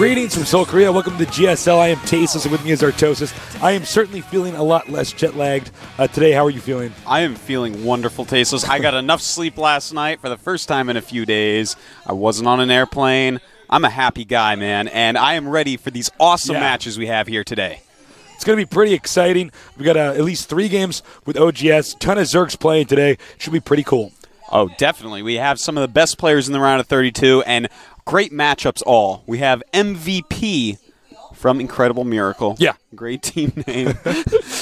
Greetings from Seoul, Korea. Welcome to GSL. I am Tasteless, and with me is Artosis. I am certainly feeling a lot less jet-lagged today. How are you feeling? I am feeling wonderful, Tasteless. I got enough sleep last night for the first time in a few days. I wasn't on an airplane. I'm a happy guy, man, and I am ready for these awesome matches we have here today. It's going to be pretty exciting. We've got at least 3 games with OGS. Ton of Zergs playing today. Should be pretty cool. Oh, definitely. We have some of the best players in the round of 32, and great matchups all. We have MVP from Incredible Miracle. Yeah. Great team name.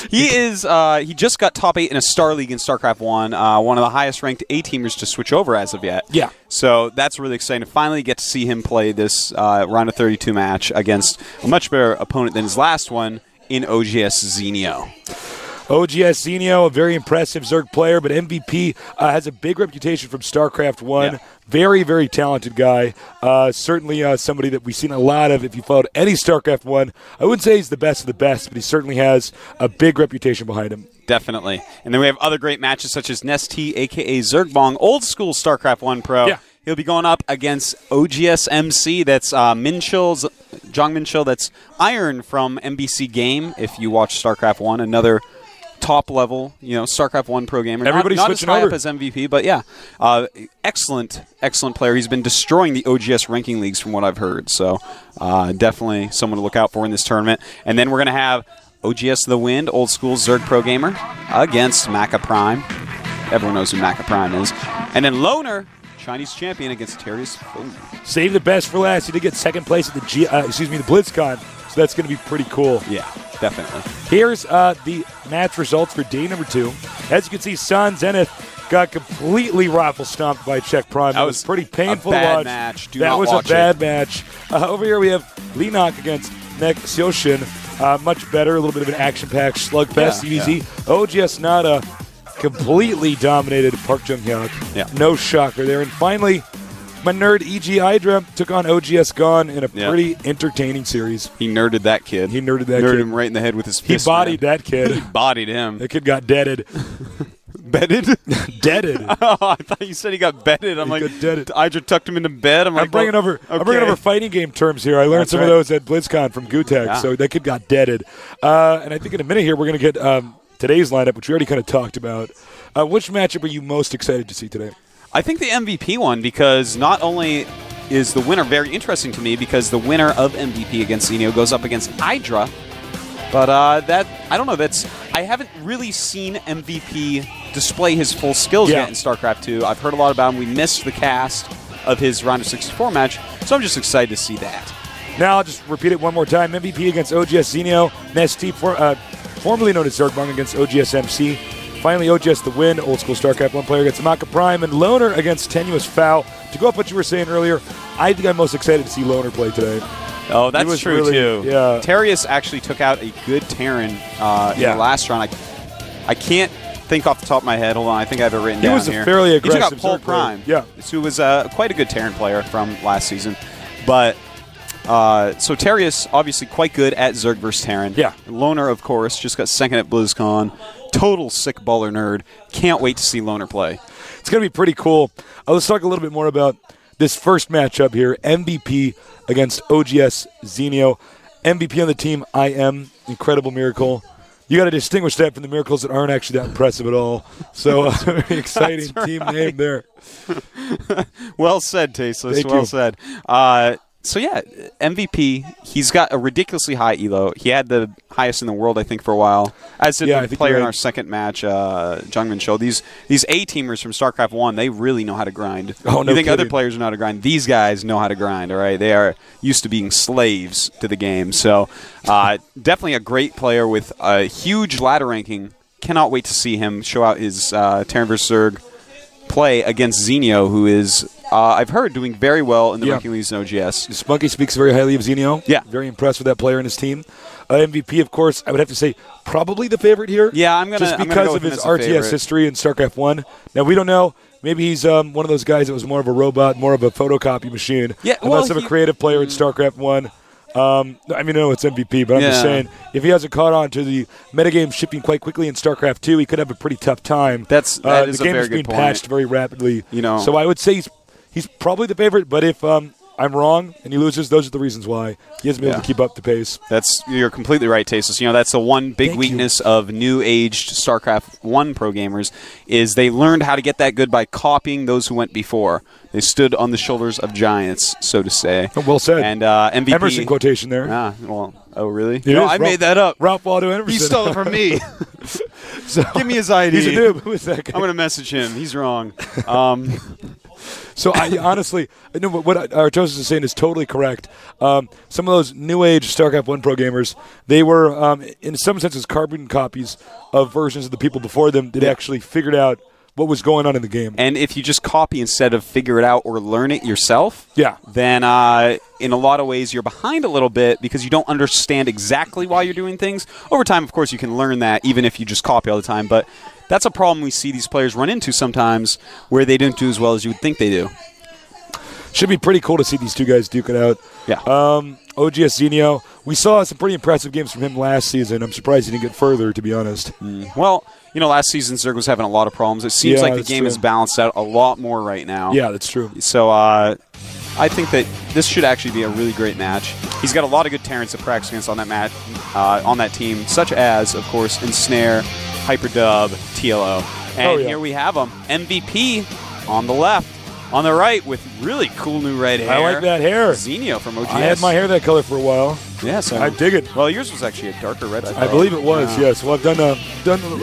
He just got top 8 in a Star League in StarCraft 1, one of the highest ranked A-teamers to switch over as of yet. Yeah. So that's really exciting to finally get to see him play this round of 32 match against a much better opponent than his last one in OGS Zenio. OGS Zenio, a very impressive Zerg player, but MVP has a big reputation from StarCraft 1. Yeah. Very, very talented guy. Certainly somebody that we've seen a lot of if you followed any StarCraft 1. I wouldn't say he's the best of the best, but he certainly has a big reputation behind him. Definitely. And then we have other great matches such as Nesty, a.k.a. Zergbong, old school StarCraft 1 pro. Yeah. He'll be going up against OGS MC. That's Minchil, Zhang Minchil. That's Iron from MBC Game, if you watch StarCraft 1. Another top-level, StarCraft 1 pro gamer. Everybody's not as switching high over up as MVP, but yeah. Excellent player. He's been destroying the OGS ranking leagues from what I've heard. So definitely someone to look out for in this tournament. And then we're going to have OGS The Wind, old school Zerg pro gamer, against Maka Prime. Everyone knows who Maka Prime is. And then Loner, Chinese champion, against Terrius. Save the best for last. He did get second place at the BlizzCon, so that's going to be pretty cool. Yeah, definitely. Here's the match results for day number 2. As you can see, San Zenith got completely raffle-stomped by Czech Prime. That was pretty painful to watch. Match. That was a bad match. Over here we have Linok against Nek Seoshin. Much better, a little bit of an action-packed slugfest. Easy. OGS Nada completely dominated Park Jung-hyuk. Yeah. No shocker there. And finally, my nerd EG Hydra took on OGS Gone in a pretty entertaining series. He nerded that kid. Nerded him right in the head with his fist. He bodied that kid. He bodied him. That kid got deaded. Bedded? Deaded. Oh, I thought you said he got bedded. I'm like, Hydra tucked him into bed. I'm bringing over fighting game terms here. I learned some of those at BlizzCon from Gutek, so that kid got deaded. And I think in a minute here we're going to get today's lineup, which we already kind of talked about. Which matchup are you most excited to see today? I think the MVP one, because not only is the winner very interesting to me, because the winner of MVP against Zenio goes up against Hydra, but I don't know, I haven't really seen MVP display his full skills yet in StarCraft 2. I've heard a lot about him. We missed the cast of his round of 64 match, so I'm just excited to see that. Now I'll just repeat it one more time. MVP against OGS Zenio, Nesty, formerly known as Zergbong, against OGS MC. Finally, OGS The Wind, old school StarCraft 1 player against Maka Prime, and Loner against Tenuous Foul. To go up what you were saying earlier, I think I'm most excited to see Loner play today. Oh, that's true, too. Yeah. Terrius actually took out a good Terran in the last round. I can't think off the top of my head. Hold on, I think I have it written down here. He was a fairly aggressive He took out Paul Prime, who was quite a good Terran player from last season. But so Terrius, obviously quite good at Zerg vs. Terran. Yeah. Loner, of course, just got second at BlizzCon. Total sick baller nerd. Can't wait to see Loner play. It's going to be pretty cool. Let's talk a little bit more about this first matchup here. MVP against OGS Zenio. MVP on the team, I am Incredible Miracle. You got to distinguish that from the miracles that aren't actually that impressive at all. So, very exciting team name there. Well said, Tasteless. Thank well you. said. So, yeah, MVP, he's got a ridiculously high elo. He had the highest in the world, I think, for a while. As did the player in our second match, Jungmin Cho. These A-teamers from StarCraft 1, they really know how to grind. Oh, no You think kidding. other players know how to grind. These guys know how to grind, all right? They are used to being slaves to the game. So, definitely a great player with a huge ladder ranking. Cannot wait to see him show out his Terran vs. Zerg play against Zenio, who is, I've heard, doing very well in the ranking leagues in OGS. Spunky speaks very highly of Zenio. Yeah. Very impressed with that player and his team. MVP, of course, I would have to say probably the favorite here. Yeah, I'm going to just because of his RTS history in StarCraft 1. Now, we don't know. Maybe he's one of those guys that was more of a robot, more of a photocopy machine. Yeah, less of a creative player in StarCraft 1. No, it's MVP, but I'm just saying, if he hasn't caught on to the metagame shifting quite quickly in StarCraft 2, he could have a pretty tough time. That is the a game very is being good point. patched very rapidly. You know, so I would say he's probably the favorite, but if I'm wrong and he loses, those are the reasons why. He hasn't been able to keep up the pace. You're completely right, Tasteless. That's the one big Thank weakness of new-aged StarCraft 1 pro gamers is they learned how to get that good by copying those who went before. They stood on the shoulders of giants, so to say. Well said. And MVP. Emerson quotation there. Oh, really? I made that up. Ralph Waldo Emerson. He stole it from me. So, give me his ID. He's a noob. Who is that guy? I'm going to message him. He's wrong. So I honestly, I know what Artosis is saying is totally correct. Some of those new age StarCraft 1 pro gamers, they were in some senses carbon copies of versions of the people before them that actually figured out what was going on in the game. And if you just copy instead of figure it out or learn it yourself, then in a lot of ways you're behind a little bit because you don't understand exactly why you're doing things. Over time, of course, you can learn that even if you just copy all the time, but that's a problem we see these players run into sometimes where they don't do as well as you would think they do. Should be pretty cool to see these two guys duke it out. Yeah. OGS Zenio, we saw some pretty impressive games from him last season. I'm surprised he didn't get further, to be honest. Well, last season Zerg was having a lot of problems. It seems like the game is balanced out a lot more right now. Yeah, that's true. So I think that this should actually be a really great match. He's got a lot of good Terrans to practice against on that team, such as, of course, Ensnare, Hyperdub, TLO. And here we have him, MVP on the left. On the right with really cool new red hair. I like that hair. Zenio from OGS. I had my hair that color for a while. Yeah, so I dig it. Well, yours was actually a darker red. I believe it was, yes. Well, I've done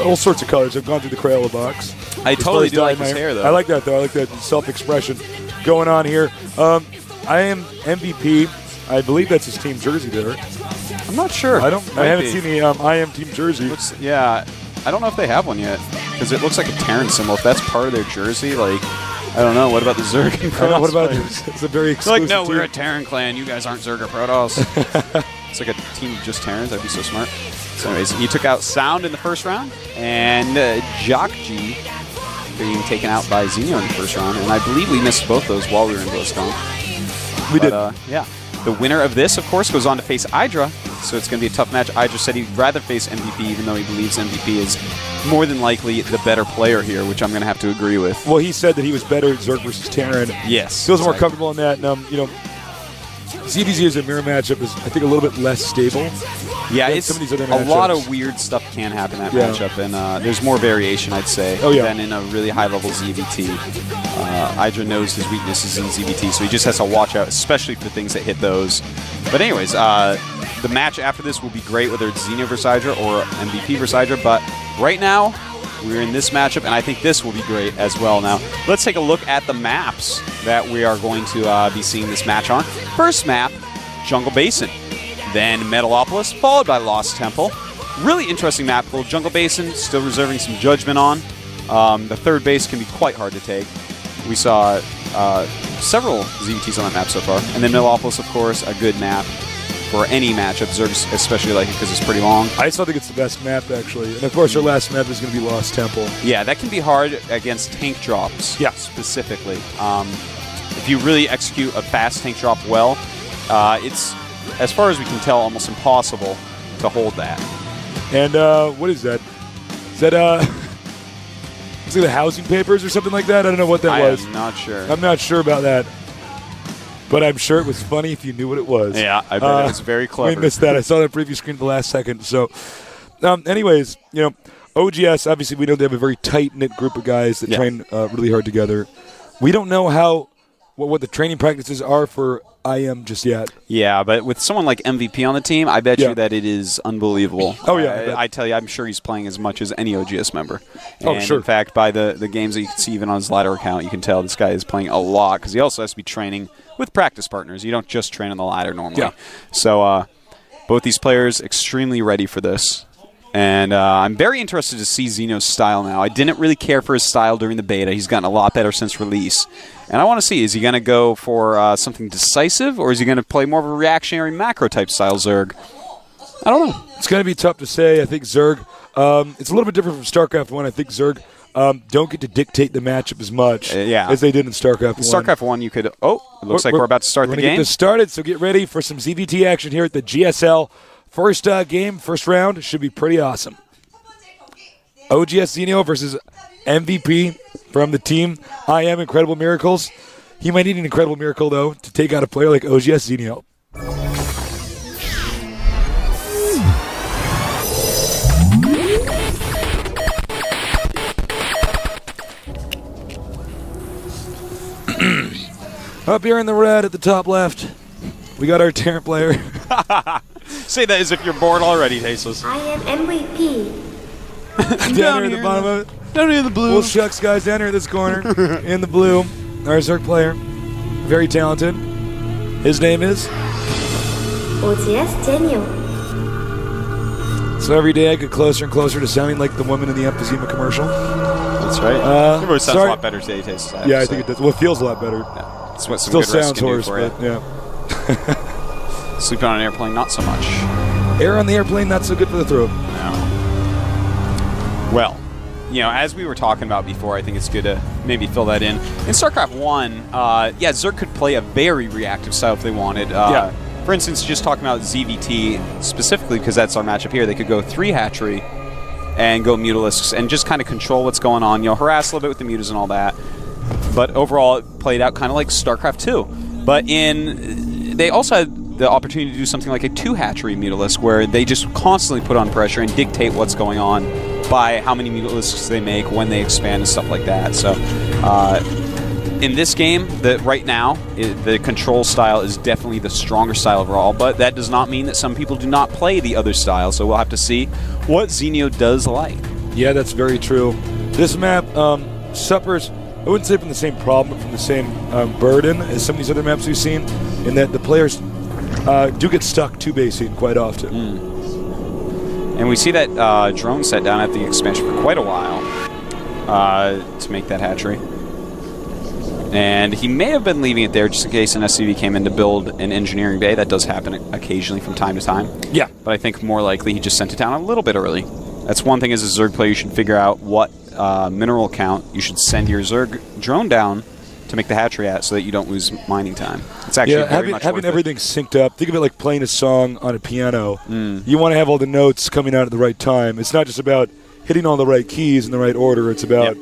all sorts of colors. I've gone through the Crayola box. I totally do like his hair, though. I like that, though. I like that self-expression going on here. I am MVP. I believe that's his team jersey there. I'm not sure. I haven't seen the I am team jersey. I don't know if they have one yet because it looks like a Terran symbol. If that's part of their jersey, I don't know. What about the Zerg and Protoss? What about this? It's a very exclusive no, team. we're a Terran clan. You guys aren't Zerg or Protoss. It's like a team of just Terrans. That'd be so smart. So anyways, he took out Sound in the first round, and Jockg being taken out by Zenio in the first round. And I believe we missed both those while we were in BlizzCon. We did. Yeah. The winner of this, of course, goes on to face Idra, so it's going to be a tough match. Idra said he'd rather face MVP, even though he believes MVP is more than likely the better player here, which I'm going to have to agree with. Well, he said that he was better at Zerg versus Terran. Yes. Feels more comfortable in that. And, ZVZ as a mirror matchup is, I think, a little bit less stable. Yeah, it's some of these other a lot of weird stuff can happen in that matchup, and there's more variation, I'd say, than in a really high-level ZVT. Idra knows his weaknesses in ZVT, so he just has to watch out, especially for things that hit those. But anyways, the match after this will be great, whether it's Zenio versus Idra or MVP versus Idra, but right now, we're in this matchup, and I think this will be great as well. Now, let's take a look at the maps that we are going to be seeing this match on. First map, Jungle Basin. Then Metalopolis, followed by Lost Temple. Really interesting map. Little Jungle Basin, still reserving some judgment on. The third base can be quite hard to take. We saw several ZVTs on that map so far. And then Metalopolis, of course, a good map for any matchup. Zerg especially like it because it's pretty long. I still think it's the best map, actually. And, of course, our last map is going to be Lost Temple. Yeah, that can be hard against tank drops specifically. If you really execute a fast tank drop well, it's, as far as we can tell, almost impossible to hold that. And what is that? Is that is it the housing papers or something like that? I don't know what that was. I'm not sure. I'm not sure about that. But I'm sure it was funny if you knew what it was. Yeah, I bet it was very clever. We missed that. I saw that preview screen at the last second. So, anyways, OGS, obviously we know they have a very tight-knit group of guys that train really hard together. We don't know what the training practices are for IM just yet. Yeah, but with someone like MVP on the team, I bet you that it is unbelievable. Oh, yeah. I tell you, I'm sure he's playing as much as any OGS member. And sure. In fact, by the games that you can see even on his ladder account, you can tell this guy is playing a lot because he also has to be training with practice partners. You don't just train on the ladder normally. Yeah. So both these players extremely ready for this. And I'm very interested to see Zenio's style now. I didn't really care for his style during the beta. He's gotten a lot better since release. And I want to see, is he going to go for something decisive, or is he going to play more of a reactionary macro-type style Zerg? I don't know. It's going to be tough to say. I think Zerg, it's a little bit different from StarCraft 1. I think Zerg don't get to dictate the matchup as much as they did in StarCraft 1. In StarCraft 1, you could, it looks like we're about to start the game. We're going to get this started, so get ready for some ZVT action here at the GSL. First game, first round, should be pretty awesome. OGS Zenio versus MVP from the team I Am Incredible Miracles. He might need an incredible miracle, though, to take out a player like OGS Zenio. Up here in the red at the top left, we got our Terran player. Say that as if you're bored already, Tasteless. I am MVP. Down here at the bottom of it. Down here in the blue. Well, shucks, guys, down here at this corner in the blue, our Zerg player, very talented. His name is OGS Zenio. So every day I get closer and closer to sounding like the woman in the emphysema commercial. That's right. Your voice sounds a lot better today, Tasteless. Yeah, I think it does. Well, it feels a lot better. Yeah. That's what some Still good rest sounds can do hoarse, for but you. yeah. Sleeping on an airplane, not so much. Air on the airplane, not so good for the throat. No. Well, as we were talking about before, I think it's good to maybe fill that in. In StarCraft 1, yeah, Zerg could play a very reactive style if they wanted. Yeah. For instance, just talking about ZVT specifically, because that's our matchup here, they could go 3 hatchery and go Mutalisks and just kind of control what's going on, harass a little bit with the mutas and all that. But overall, it played out kind of like StarCraft 2. But they also had the opportunity to do something like a 2 hatchery Mutalisk, where they just constantly put on pressure and dictate what's going on by how many Mutalisks they make, when they expand, and stuff like that. So, in this game, right now, the control style is definitely the stronger style overall, but that does not mean that some people do not play the other style, so we'll have to see what Zenio does like. Yeah, that's very true. This map suffers, I wouldn't say from the same problem, but from the same burden as some of these other maps we've seen, in that the players do get stuck to basing quite often. And we see that drone set down at the expansion for quite a while to make that hatchery. And he may have been leaving it there just in case an SCV came in to build an engineering bay. That does happen occasionally from time to time. Yeah. But I think more likely he just sent it down a little bit early. That's one thing as a Zerg player, you should figure out what mineral count you should send your Zerg drone down to make the hatchery at, so that you don't lose mining time. It's actually very much having worth everything synced up. Think of it like playing a song on a piano. You want to have all the notes coming out at the right time. It's not just about hitting all the right keys in the right order. It's about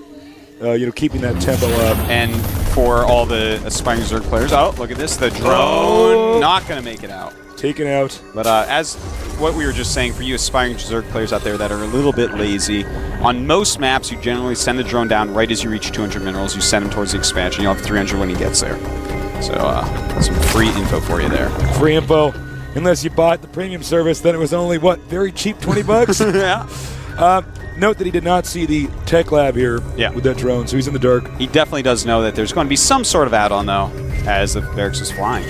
keeping that tempo up. And for all the aspiring Zerg players, look at this, the drone not going to make it out. Taken out. But as what we were just saying, for you aspiring Zerg players out there that are a little bit lazy, on most maps you generally send the drone down right as you reach 200 minerals. You send him towards the expansion. You'll have 300 when he gets there. So some free info for you there. Free info. Unless you bought the premium service, then it was only, what, very cheap, 20 bucks? Yeah. Note that he did not see the tech lab here with that drone, so he's in the dark. He definitely does know that there's going to be some sort of add-on, though, as the barracks is flying.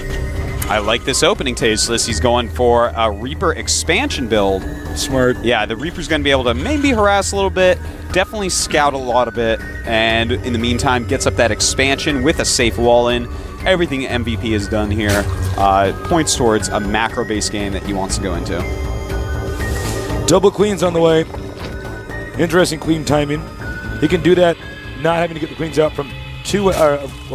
I like this opening, Tasteless. He's going for a Reaper expansion build. Smart. Yeah, the Reaper's going to be able to maybe harass a little bit, definitely scout a lot of it, and in the meantime gets up that expansion with a safe wall in. Everything MVP has done here points towards a macro-based game that he wants to go into. Double queens on the way. Interesting queen timing. He can do that not having to get the queens out from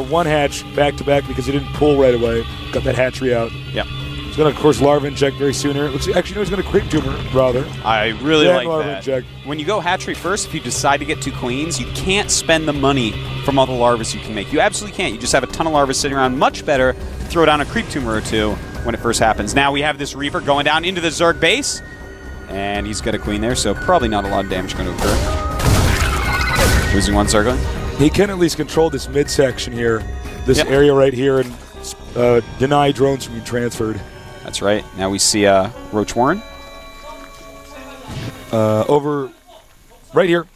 one hatch back to back because he didn't pull right away. Got that hatchery out. Yeah. He's going to, of course, larva inject very soon here. Looks actually, no, he's going to creep tumor, rather. I really like larva that. inject. When you go hatchery first, if you decide to get 2 queens, you can't spend the money from all the larvas you can make. You absolutely can't. You just have a ton of larvas sitting around. Much better to throw down a creep tumor or 2 when it first happens. Now we have this Reaper going down into the Zerg base, and he's got a queen there, so probably not a lot of damage going to occur. Losing 1 Zergling. He can at least control this midsection here, this Yep. area right here, and deny drones from being transferred. That's right. Now we see Roach Warren. Over right here.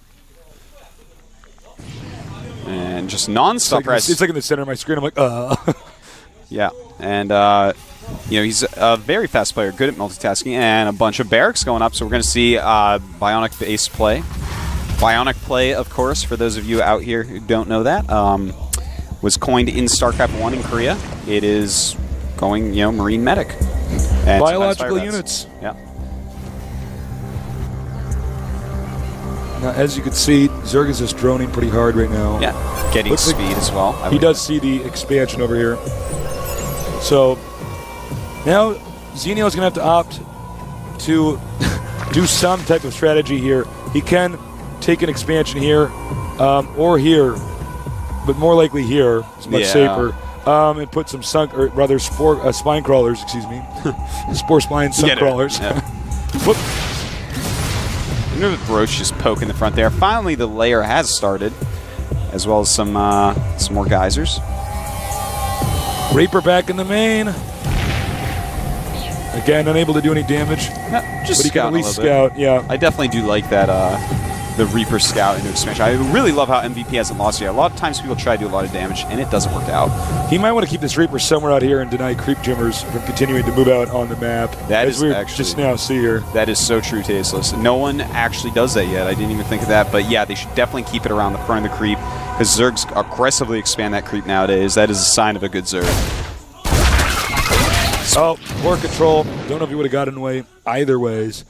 And just non-stop press. It's like in the center of my screen. I'm like, Yeah. And, he's a very fast player, good at multitasking, and a bunch of barracks going up, so we're going to see Bionic base play. Bionic play, of course, for those of you out here who don't know that, was coined in StarCraft 1 in Korea. It is going, Marine Medic. And biological units. Yeah. Now, as you can see, Zerg is just droning pretty hard right now. Yeah, getting speed as well. He does see the expansion over here. So, now Zenio is going to have to opt to do some type of strategy here. He can take an expansion here or here, but more likely here. It's much safer. and put some spine crawlers, excuse me. Spore spine sun crawlers. Yeah. Remember the Roach just poke in the front there. Finally, the layer has started, as well as some more geysers. Reaper back in the main. Again, unable to do any damage. No, just but he can at least scout. Yeah, I definitely do like that. The Reaper scout into expansion. I really love how MVP hasn't lost yet. A lot of times people try to do a lot of damage, and it doesn't work out. He might want to keep this Reaper somewhere out here and deny creep gymmers from continuing to move out on the map. That as is we actually just now see here. That is so true, Tasteless. No one actually does that yet. I didn't even think of that. But yeah, they should definitely keep it around the front of the creep, because Zergs aggressively expand that creep nowadays. That is a sign of a good Zerg. Oh, poor control. Don't know if he would have gotten away either ways.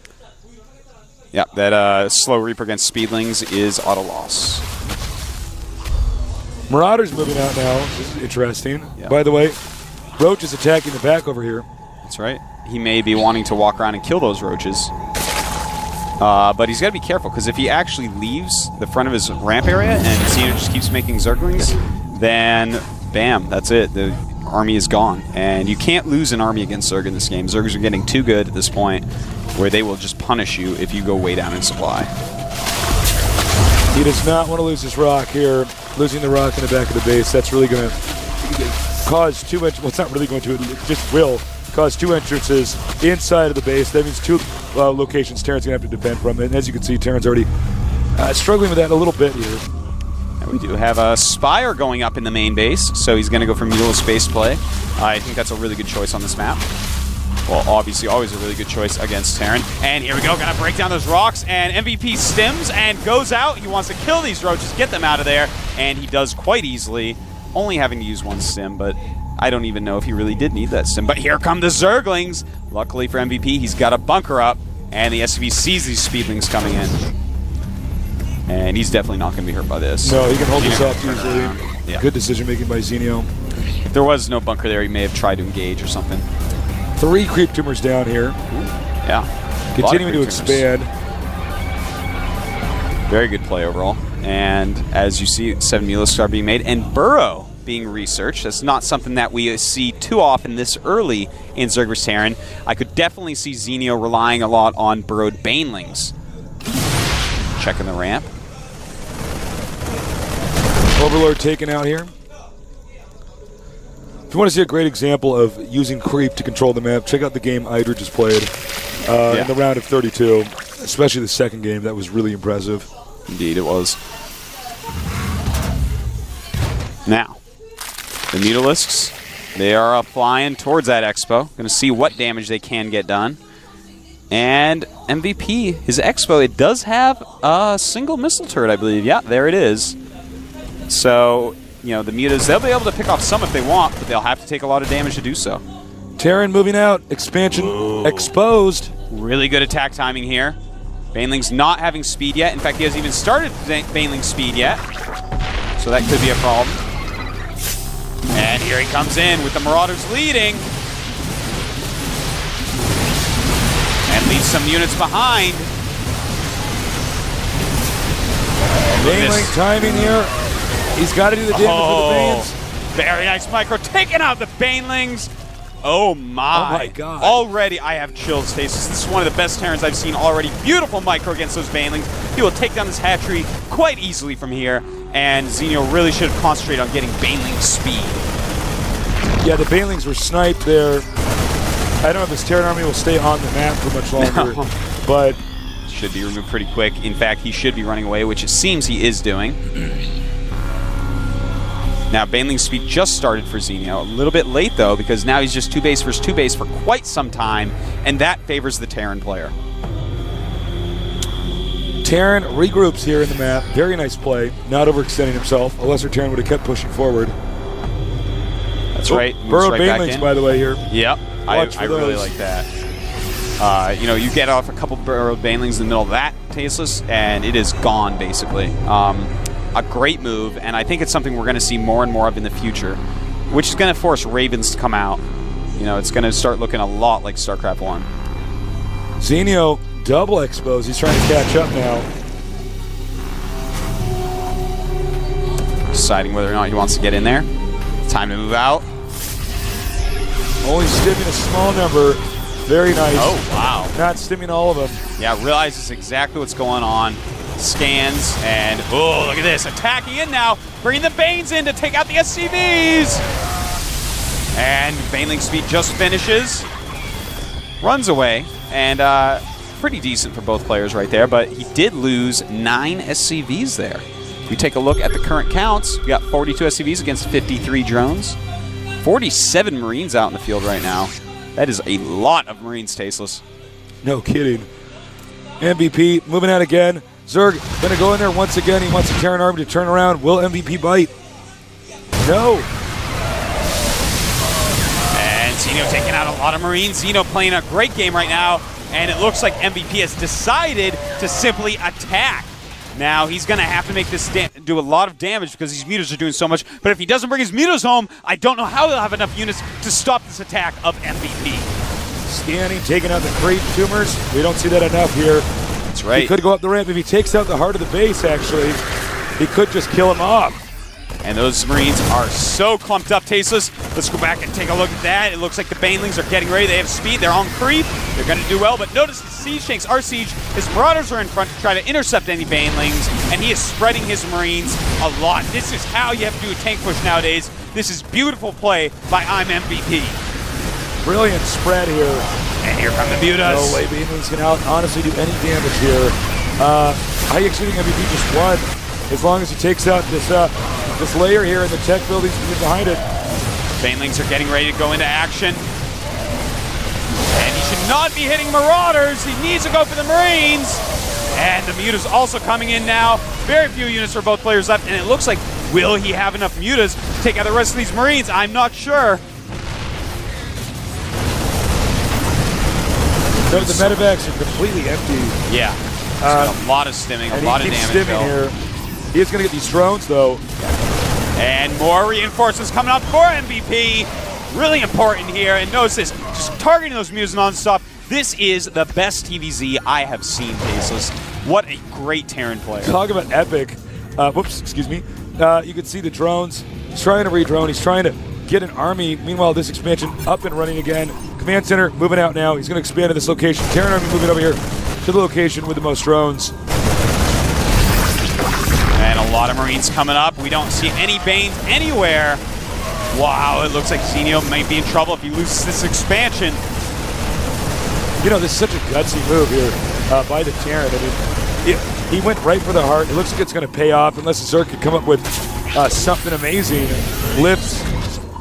Yeah, that slow Reaper against Speedlings is auto loss. Marauder's moving out now. This is interesting. Yeah. By the way, Roach is attacking the back over here. That's right. He may be wanting to walk around and kill those Roaches. But he's got to be careful, because if he actually leaves the front of his ramp area and Zenio just keeps making Zerglings, then bam, that's it. The army is gone. And you can't lose an army against Zerg in this game. Zergs are getting too good at this point, where they will just punish you if you go way down in supply. He does not want to lose his rock here. Losing the rock in the back of the base, that's really going to cause two entrances. Well, it's not really going to. It just will cause two entrances inside of the base. That means two locations Terran's going to have to defend from. And as you can see, Terran's already struggling with that a little bit here. And we do have a Spire going up in the main base, so he's going to go for Mule Space Play. I think that's a really good choice on this map. Well, obviously, always a really good choice against Terran. And here we go, gonna break down those rocks, and MVP stims and goes out. He wants to kill these Roaches, get them out of there, and he does quite easily, only having to use one stim, but I don't even know if he really did need that stim. But here come the Zerglings. Luckily for MVP, he's got a bunker up, and the SCV sees these Speedlings coming in. And he's definitely not gonna be hurt by this. No, he can hold this off easily. Yeah. Good decision making by Zenio. If there was no bunker there, he may have tried to engage or something. 3 creep tumors down here. Yeah. Continuing to expand. Very good play overall. And as you see, 7 Mulisks are being made, and Burrow being researched. That's not something that we see too often this early in Zerg vs. Terran. I could definitely see Zenio relying a lot on burrowed Banelings. Checking the ramp. Overlord taken out here. If you want to see a great example of using creep to control the map, check out the game Idra just played in the round of 32, especially the second game. That was really impressive. Indeed, it was. Now, the Mutalisks, they are flying towards that Expo. Going to see what damage they can get done. And MVP, his Expo, it does have a single missile turret, I believe. Yeah, there it is. So, you know, the Mutas, they'll be able to pick off some if they want, but they'll have to take a lot of damage to do so. Terran moving out. Expansion exposed. Really good attack timing here. Baneling's not having speed yet. In fact, he hasn't even started Baneling speed yet. So that could be a problem. And here he comes in with the Marauders leading. And leaves some units behind. Baneling timing here. He's got to do the damage with the Banes. Very nice micro. Taking out the Banelings. Oh my. Oh my god. Already I have chills, Stasis. This is one of the best Terrans I've seen already. Beautiful micro against those Banelings. He will take down this hatchery quite easily from here. And Zenio really should have concentrated on getting Baneling speed. Yeah, the Banelings were sniped there. I don't know if this Terran army will stay on the map for much longer, but should be removed pretty quick. In fact, he should be running away, which it seems he is doing. Now, Baneling speed just started for Zenio. A little bit late, though, because now he's just 2 base versus 2 base for quite some time, and that favors the Terran player. Terran regroups here in the map. Very nice play. Not overextending himself. A lesser Terran would have kept pushing forward. That's right. Burrow right Banelings, by the way, here. Yep. I really like that. You know, you get off a couple burrowed Banelings in the middle of that, Tasteless, and it is gone, basically. A great move, and I think it's something we're going to see more and more of in the future, which is going to force Ravens to come out. You know, it's going to start looking a lot like StarCraft 1. Zenio double expose. He's trying to catch up now. Deciding whether or not he wants to get in there. Time to move out. Only stimming a small number. Very nice. Oh, wow. Not stimming all of them. Yeah, realizes exactly what's going on. Scans, and oh, look at this. Attacking in now. Bringing the Banes in to take out the SCVs. And Baneling speed just finishes. Runs away. And pretty decent for both players right there. But he did lose 9 SCVs there. We take a look at the current counts. We got 42 SCVs against 53 drones. 47 Marines out in the field right now. That is a lot of Marines, Tasteless. No kidding. MVP moving out again. Zerg going to go in there once again. He wants the Terran army to turn around. Will MVP bite? No. And Zenio taking out a lot of Marines. Zenio playing a great game right now. And it looks like MVP has decided to simply attack. Now, he's going to have to make this do a lot of damage because these mutas are doing so much. But if he doesn't bring his mutas home, I don't know how he'll have enough units to stop this attack of MVP. Scanning, taking out the crate tumors. We don't see that enough here. That's right. He could go up the ramp. If he takes out the heart of the base, actually, he could just kill him off. And those Marines are so clumped up, Tasteless. Let's go back and take a look at that. It looks like the Banelings are getting ready. They have speed. They're on creep. They're going to do well. But notice the siege tanks are siege. His Marauders are in front to try to intercept any Banelings. And he is spreading his Marines a lot. This is how you have to do a tank push nowadays. This is beautiful play by I'm MVP. Brilliant spread here. And here come the mutas. No way Banelings can honestly do any damage here. High exceeding MVP just won. As long as he takes out this layer here and the tech buildings behind it. Banelings are getting ready to go into action. And he should not be hitting Marauders. He needs to go for the Marines. And the mutas also coming in now. Very few units for both players left. And it looks like, will he have enough mutas to take out the rest of these Marines? I'm not sure. No, the medevacs are completely empty. Yeah. A lot of stimming, a lot of damage. Here. He is going to get these drones, though. And more reinforcements coming up for MVP. Really important here. And notice this, just targeting those mutas nonstop. This is the best TVZ I have seen, Tasteless. What a great Terran player. Talk about epic. Whoops, excuse me. You can see the drones. He's trying to re-drone. He's trying to get an army. Meanwhile, this expansion up and running again. Command center moving out now. He's going to expand to this location. Terran army moving over here to the location with the most drones. And a lot of Marines coming up. We don't see any Banes anywhere. Wow, it looks like Zenio might be in trouble if he loses this expansion. You know, this is such a gutsy move here by the Terran. I mean, he went right for the heart. It looks like it's going to pay off unless the Zerg could come up with something amazing. Lifts,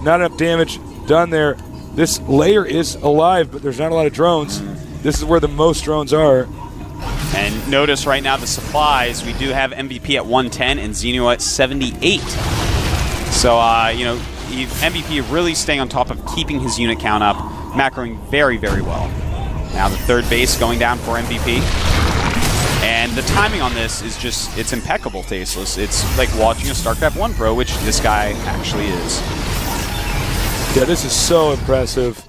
not enough damage done there. This layer is alive, but there's not a lot of drones. This is where the most drones are. And notice right now the supplies. We do have MVP at 110 and Zenio at 78. So, you know, MVP really staying on top of keeping his unit count up, macroing very, very well. Now the third base going down for MVP. And the timing on this is just, it's impeccable, Tasteless. It's like watching a StarCraft 1 Pro, which this guy actually is. Yeah, this is so impressive.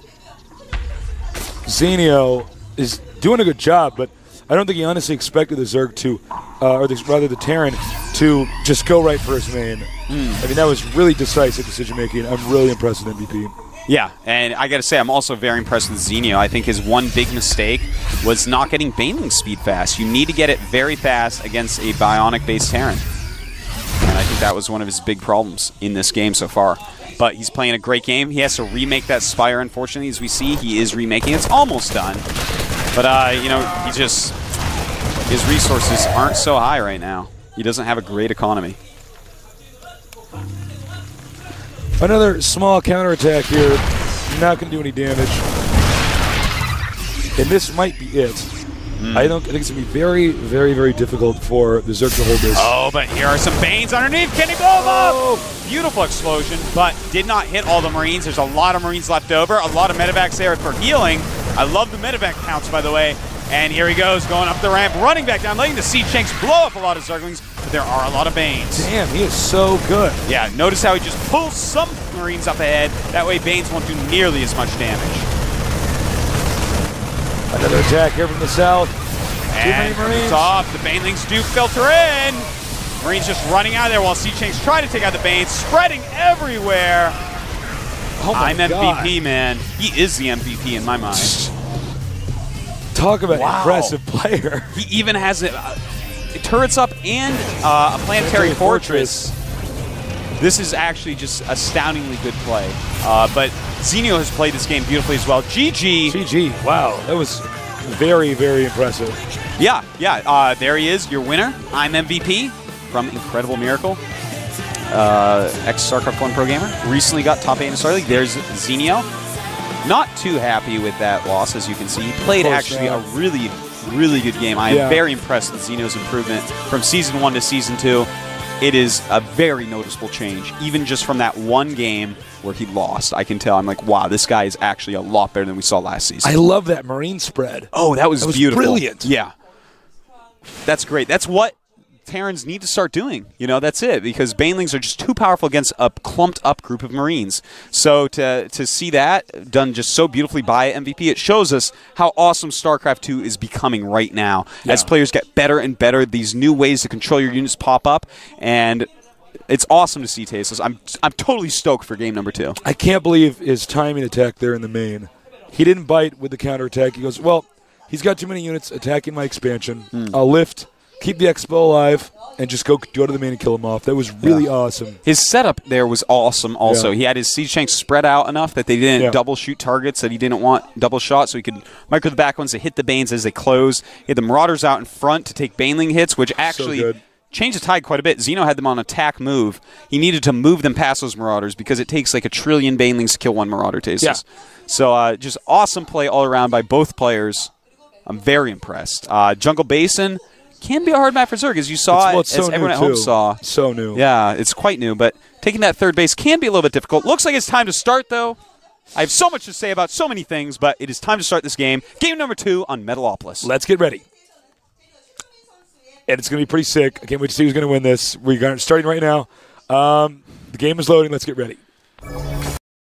Zenio is doing a good job, but I don't think he honestly expected the Zerg to, rather the Terran, to just go right for his main. I mean, that was really decisive decision-making. I'm really impressed with MVP. Yeah, and I gotta say, I'm also very impressed with Zenio. I think his one big mistake was not getting Baneling speed fast. You need to get it very fast against a bionic-based Terran. And I think that was one of his big problems in this game so far. But he's playing a great game. He has to remake that Spire, unfortunately. As we see, he is remaking. It's almost done. But, you know, he just... his resources aren't so high right now. He doesn't have a great economy. Another small counterattack here. Not going to do any damage. And this might be it. I think it's going to be very, very, very difficult for the Zerg to hold this. Oh, but here are some Banes underneath. Can he blow him up? Beautiful explosion, but did not hit all the Marines. There's a lot of Marines left over. A lot of medevacs there for healing. I love the medevac counts, by the way. And here he goes, going up the ramp, running back down, letting the siege tanks blow up a lot of Zerglings, but there are a lot of Banes. Damn, he is so good. Yeah, notice how he just pulls some Marines up ahead. That way Banes won't do nearly as much damage. Another attack here from the south. And Too many Marines. Top, the Banelings do filter in. Marine's just running out of there while C-Chain's trying to take out the Bane, spreading everywhere. Oh my I'm God. MVP, man. He is the MVP in my mind. Talk about Wow. impressive player. He even has turrets up and a planetary fortress. This is actually just astoundingly good play. But Zenio has played this game beautifully as well. GG. GG. Wow. That was very, very impressive. Yeah. There he is, your winner. I'm MVP from Incredible Miracle. Ex-StarCraft 1 pro gamer. Recently got top 8 in the Star League. There's Zenio. Not too happy with that loss, as you can see. He played actually a really, really good game. I am very impressed with Zenio's improvement from Season 1 to Season 2. It is a very noticeable change, even just from that one game where he lost. I can tell. I'm like, wow, this guy is actually a lot better than we saw last season. I love that Marine spread. Oh, that was beautiful. Brilliant. Yeah. That's great. That's what Terrans need to start doing. You know, that's it, because Banelings are just too powerful against a clumped up group of Marines. So to see that done just so beautifully by MVP, it shows us how awesome StarCraft 2 is becoming right now. As players get better and better, these new ways to control your units pop up, and it's awesome to see Tasteless. I'm totally stoked for game number 2. I can't believe his timing attack there in the main. He didn't bite with the counterattack. He goes, well, he's got too many units attacking my expansion. I'll lift, keep the Expo alive, and just go to the main and kill him off. That was really awesome. His setup there was awesome also. He had his siege tanks spread out enough that they didn't double shoot targets that he didn't want double shot, so he could micro the back ones to hit the Banes as they close. He had the Marauders out in front to take Baneling hits, which actually changed the tide quite a bit. Zeno had them on attack move. He needed to move them past those Marauders because it takes like 1 trillion Banelings to kill one Marauder Tasteless. So just awesome play all around by both players. I'm very impressed. Jungle Basin can be a hard map for Zerg, as you saw, as everyone at home saw. So new. Yeah, it's quite new, but taking that third base can be a little bit difficult. Looks like it's time to start, though. I have so much to say about so many things, but it is time to start this game. Game number 2 on Metalopolis. Let's get ready. And it's going to be pretty sick. I can't wait to see who's going to win this. We're starting right now. The game is loading. Let's get ready.